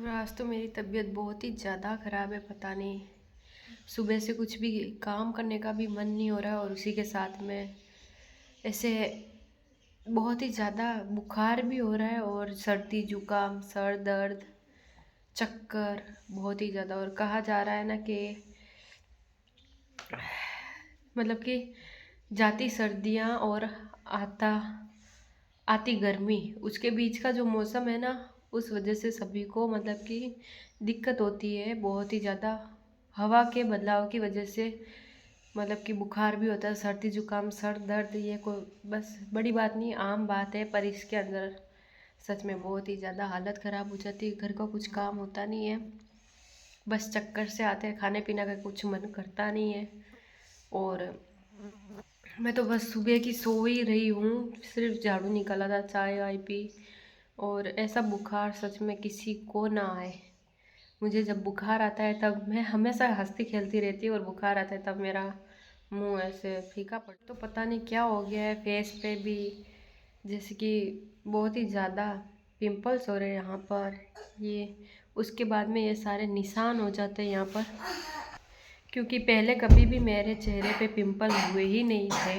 और आज तो मेरी तबीयत बहुत ही ज़्यादा ख़राब है। पता नहीं, सुबह से कुछ भी काम करने का भी मन नहीं हो रहा और उसी के साथ में ऐसे बहुत ही ज़्यादा बुखार भी हो रहा है और सर्दी जुकाम सर दर्द चक्कर बहुत ही ज़्यादा। और कहा जा रहा है ना कि मतलब कि जाती सर्दियाँ और आता आती गर्मी, उसके बीच का जो मौसम है ना, उस वजह से सभी को मतलब कि दिक्कत होती है बहुत ही ज़्यादा। हवा के बदलाव की वजह से मतलब कि बुखार भी होता है, सर्दी जुकाम सर दर्द, ये कोई बस बड़ी बात नहीं, आम बात है। पर इसके अंदर सच में बहुत ही ज़्यादा हालत ख़राब हो जाती है। घर का कुछ काम होता नहीं है, बस चक्कर से आते हैं, खाने पीने का कुछ मन करता नहीं है। और मैं तो बस सुबह की सो ही रही हूँ, सिर्फ झाड़ू निकाला था, चाय वाय पी। और ऐसा बुखार सच में किसी को ना आए। मुझे जब बुखार आता है तब मैं हमेशा हंसती खेलती रहती हूँ और बुखार आता है तब मेरा मुंह ऐसे फीका पड़, तो पता नहीं क्या हो गया है। फेस पे भी जैसे कि बहुत ही ज़्यादा पिंपल्स हो रहे हैं यहाँ पर, ये उसके बाद में ये सारे निशान हो जाते हैं यहाँ पर। क्योंकि पहले कभी भी मेरे चेहरे पे पिंपल हुए ही नहीं थे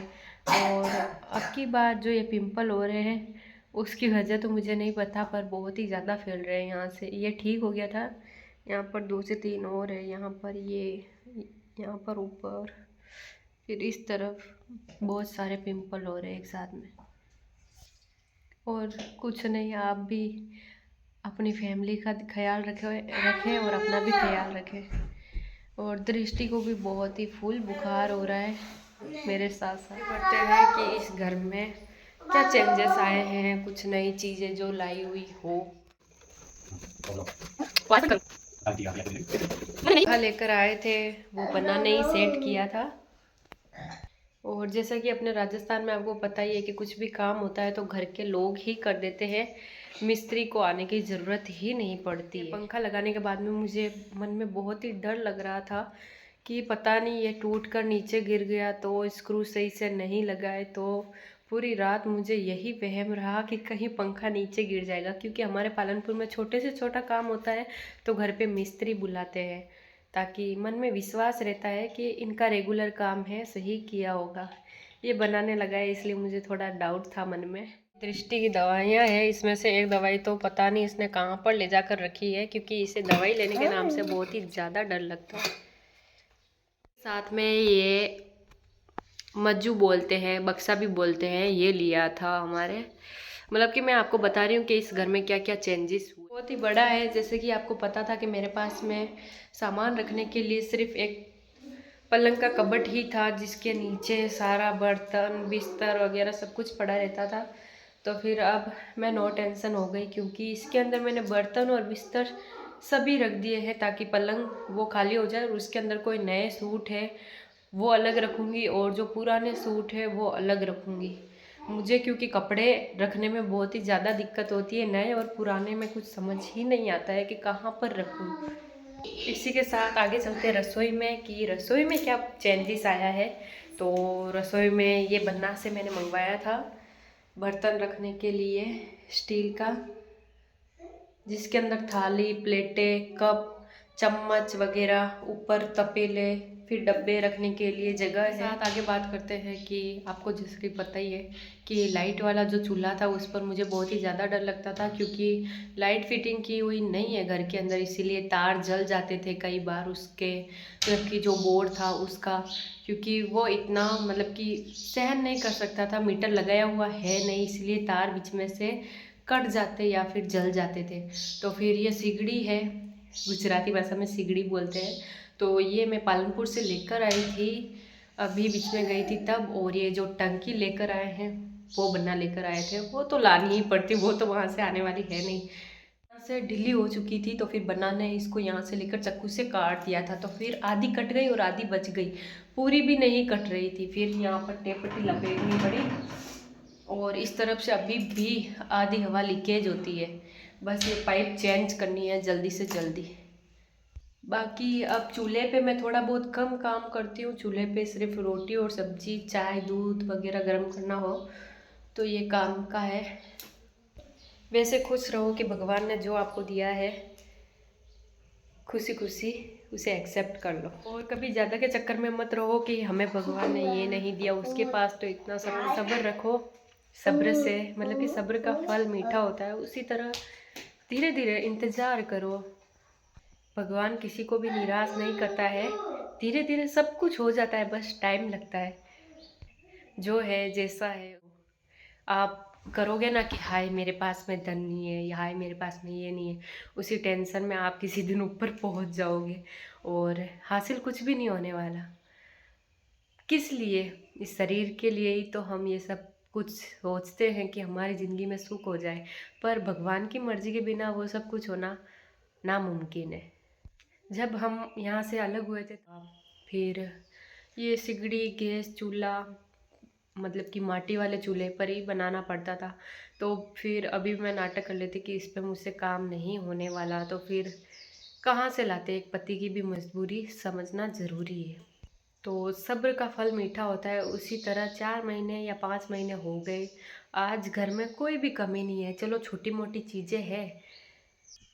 और अब की बार जो ये पिंपल हो रहे हैं उसकी वजह तो मुझे नहीं पता, पर बहुत ही ज़्यादा फैल रहे हैं। यहाँ से ये ठीक हो गया था, यहाँ पर 2 से 3 और है, यहाँ पर ये, यहाँ पर ऊपर, फिर इस तरफ बहुत सारे पिंपल हो रहे हैं एक साथ में। और कुछ नहीं, आप भी अपनी फैमिली का ख्याल रखें और अपना भी ख्याल रखें। और दृष्टि को भी बहुत ही फुल बुखार हो रहा है मेरे साथ साथ। करते हैं कि इस घर में क्या चेंजेस आए हैं, कुछ नई चीज़ें जो लाई हुई हो। लेकर आए थे, वो बनाने ही सेट किया था। और जैसा कि अपने राजस्थान में आपको पता ही है कि कुछ भी काम होता है तो घर के लोग ही कर देते हैं, मिस्त्री को आने की ज़रूरत ही नहीं पड़ती है। पंखा लगाने के बाद में मुझे मन में बहुत ही डर लग रहा था कि पता नहीं ये टूट कर नीचे गिर गया तो, स्क्रू सही से नहीं लगाए तो। पूरी रात मुझे यही वहम रहा कि कहीं पंखा नीचे गिर जाएगा, क्योंकि हमारे पालनपुर में छोटे से छोटा काम होता है तो घर पे मिस्त्री बुलाते हैं, ताकि मन में विश्वास रहता है कि इनका रेगुलर काम है, सही किया होगा। ये बनाने लगा है इसलिए मुझे थोड़ा डाउट था मन में। दृष्टि की दवाइयाँ हैं, इसमें से एक दवाई तो पता नहीं इसने कहाँ पर ले जाकर रखी है, क्योंकि इसे दवाई लेने के नाम से बहुत ही ज़्यादा डर लगता है। साथ में ये मज्जू बोलते हैं, बक्सा भी बोलते हैं, ये लिया था हमारे। मतलब कि मैं आपको बता रही हूँ कि इस घर में क्या क्या चेंजेस हुए। बहुत ही बड़ा है, जैसे कि आपको पता था कि मेरे पास में सामान रखने के लिए सिर्फ एक पलंग का कबट ही था, जिसके नीचे सारा बर्तन बिस्तर वगैरह सब कुछ पड़ा रहता था। तो फिर अब मैं नो टेंशन हो गई, क्योंकि इसके अंदर मैंने बर्तन और बिस्तर सभी रख दिए हैं, ताकि पलंग वो खाली हो जाए और उसके अंदर कोई नए सूट है वो अलग रखूँगी और जो पुराने सूट है वो अलग रखूँगी। मुझे क्योंकि कपड़े रखने में बहुत ही ज़्यादा दिक्कत होती है, नए और पुराने में कुछ समझ ही नहीं आता है कि कहाँ पर रखूँ। इसी के साथ आगे चलते हैं रसोई में, कि रसोई में क्या चेंजेस आया है। तो रसोई में ये बन्ना से मैंने मंगवाया था बर्तन रखने के लिए स्टील का, जिसके अंदर थाली प्लेटें कप चम्मच वगैरह, ऊपर तपेले, फिर डब्बे रखने के लिए जगह है। साथ आगे बात करते हैं कि आपको जैसे कि पता ही है कि लाइट वाला जो चूल्हा था उस पर मुझे बहुत ही ज़्यादा डर लगता था, क्योंकि लाइट फिटिंग की हुई नहीं है घर के अंदर, इसीलिए तार जल जाते थे कई बार उसके, मतलब कि जो बोर्ड था उसका, क्योंकि वो इतना मतलब कि सहन नहीं कर सकता था, मीटर लगाया हुआ है नहीं, इसलिए तार बीच में से कट जाते या फिर जल जाते थे। तो फिर ये सिगड़ी है, गुजराती भाषा में सिगड़ी बोलते हैं, तो ये मैं पालनपुर से लेकर आई थी, अभी बीच में गई थी तब। और ये जो टंकी लेकर आए हैं वो बन्ना लेकर आए थे, वो तो लानी ही पड़ती, वो तो वहाँ से आने वाली है नहीं। यहाँ से ढीली हो चुकी थी तो फिर बन्ना ने इसको यहाँ से लेकर चाकू से काट दिया था, तो फिर आधी कट गई और आधी बच गई, पूरी भी नहीं कट रही थी। फिर यहाँ पर टेप पट्टी लपेटनी पड़ी और इस तरफ से अभी भी आधी हवा लीकेज होती है, बस ये पाइप चेंज करनी है जल्दी से जल्दी। बाकी अब चूल्हे पे मैं थोड़ा बहुत कम काम करती हूँ, चूल्हे पे सिर्फ रोटी और सब्जी चाय दूध वगैरह गर्म करना हो तो ये काम का है। वैसे खुश रहो कि भगवान ने जो आपको दिया है खुशी खुशी उसे एक्सेप्ट कर लो। और कभी ज़्यादा के चक्कर में मत रहो कि हमें भगवान ने ये नहीं दिया, उसके पास तो इतना सब। सब्र रखो, सब्र से मतलब कि सब्र का फल मीठा होता है, उसी तरह धीरे धीरे इंतज़ार करो। भगवान किसी को भी निराश नहीं करता है, धीरे धीरे सब कुछ हो जाता है, बस टाइम लगता है। जो है जैसा है आप करोगे ना कि हाय मेरे पास में धन नहीं है, या हाय मेरे पास में ये नहीं है, उसी टेंशन में आप किसी दिन ऊपर पहुंच जाओगे और हासिल कुछ भी नहीं होने वाला। किस लिए? इस शरीर के लिए ही तो हम ये सब कुछ सोचते हैं कि हमारी ज़िंदगी में सुख हो जाए, पर भगवान की मर्ज़ी के बिना वो सब कुछ होना नामुमकिन है। जब हम यहाँ से अलग हुए थे फिर ये सिगड़ी गैस चूल्हा मतलब कि माटी वाले चूल्हे पर ही बनाना पड़ता था। तो फिर अभी मैं नाटक कर लेती कि इस पे मुझसे काम नहीं होने वाला, तो फिर कहाँ से लाते? एक पति की भी मजबूरी समझना ज़रूरी है। तो सब्र का फल मीठा होता है, उसी तरह 4 महीने या 5 महीने हो गए, आज घर में कोई भी कमी नहीं है। चलो छोटी मोटी चीज़ें हैं,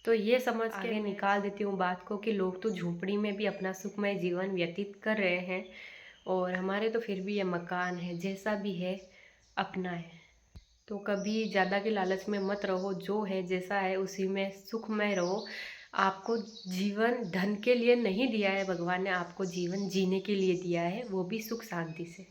तो ये समझ के आगे निकाल देती हूँ बात को कि लोग तो झोपड़ी में भी अपना सुखमय जीवन व्यतीत कर रहे हैं, और हमारे तो फिर भी ये मकान है, जैसा भी है अपना है। तो कभी ज़्यादा के लालच में मत रहो, जो है जैसा है उसी में सुखमय रहो। आपको जीवन धन के लिए नहीं दिया है भगवान ने, आपको जीवन जीने के लिए दिया है, वो भी सुख शांति से।